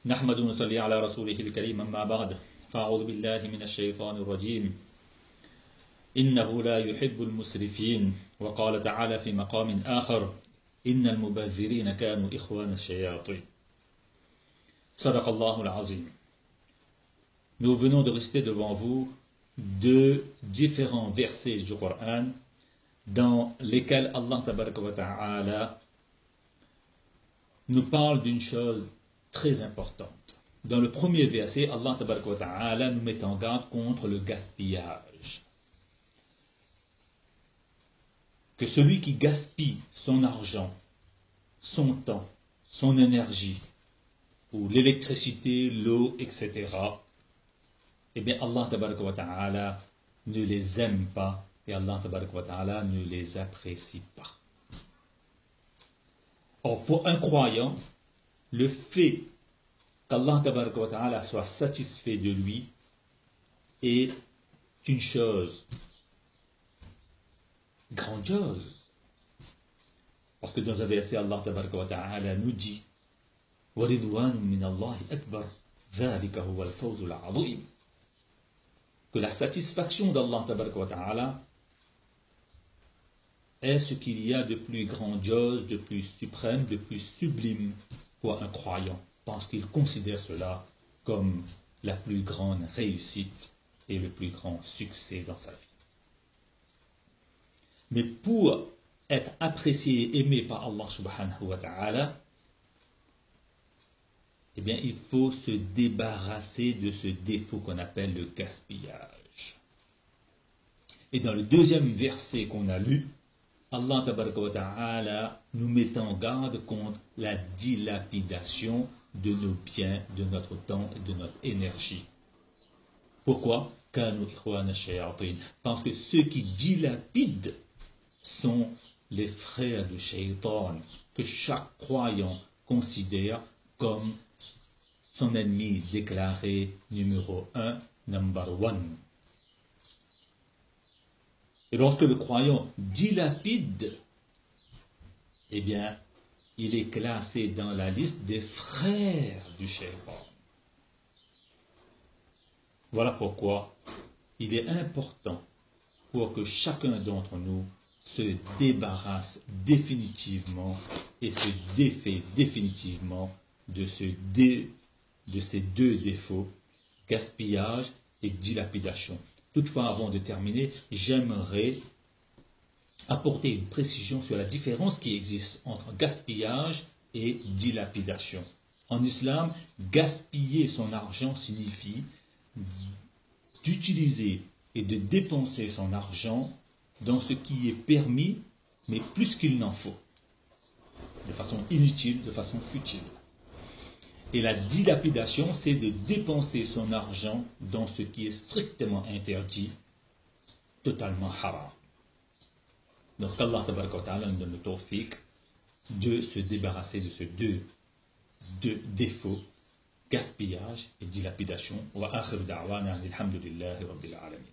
نحمد ونصلي على رسوله الكريم أما بعد فأعوذ بالله من الشيطان الرجيم إنه لا يحب المسرفين وقال تعالى في مقام آخر إن المبذرين كانوا إخوان الشياطين صدق الله العظيم. Nous venons de réciter devant vous deux différents versets du Coran dans lesquels Allah tabaraka wa ta'ala nous parle d'une chose très importante. Dans le premier verset, Allah tabaraka wa ta'ala nous met en garde contre le gaspillage. Que celui qui gaspille son argent, son temps, son énergie, ou l'électricité, l'eau, etc., eh bien Allah tabaraka wa ta'ala ne les aime pas et Allah tabaraka wa ta'ala ne les apprécie pas. Or, pour un croyant, le fait qu'Allah tabaraka wa ta'ala soit satisfait de lui est une chose grandiose. Parce que dans un verset, Allah tabaraka wa ta'ala nous dit وَرِضْوَانٌ مِّنَ اللَّهِ أَكْبَرُ ذَلِكَ هُوَ الْفَوْزُ الْعَظِيمُ. Que la satisfaction d'Allah tabaraka wa ta'ala est ce qu'il y a de plus grandiose, de plus suprême, de plus sublime pour un croyant, parce qu'il considère cela comme la plus grande réussite et le plus grand succès dans sa vie. Mais pour être apprécié et aimé par Allah subhanahu wa ta'ala, eh bien, il faut se débarrasser de ce défaut qu'on appelle le gaspillage. Et dans le deuxième verset qu'on a lu, Allah tabaraka wa ta'ala nous met en garde contre la dilapidation de nos biens, de notre temps et de notre énergie. Pourquoi? Parce que ceux qui dilapident sont les frères du shaitan, que chaque croyant considère comme son ennemi déclaré numéro 1, number 1. Et lorsque le croyant dilapide, eh bien, il est classé dans la liste des frères du shaitan. Voilà pourquoi il est important pour que chacun d'entre nous se débarrasse définitivement et se défait définitivement de ces deux défauts, gaspillage et dilapidation. Toutefois, avant de terminer, j'aimerais apporter une précision sur la différence qui existe entre gaspillage et dilapidation. En islam, gaspiller son argent signifie d'utiliser et de dépenser son argent dans ce qui est permis, mais plus qu'il n'en faut, de façon inutile, de façon futile. Et la dilapidation, c'est de dépenser son argent dans ce qui est strictement interdit, totalement haram. Donc Allah tabaraka wa ta'ala nous donne le tawfiq de se débarrasser de ces deux défauts, gaspillage et dilapidation. Wa akhir da'wana alhamdulillahi rabbil alamin.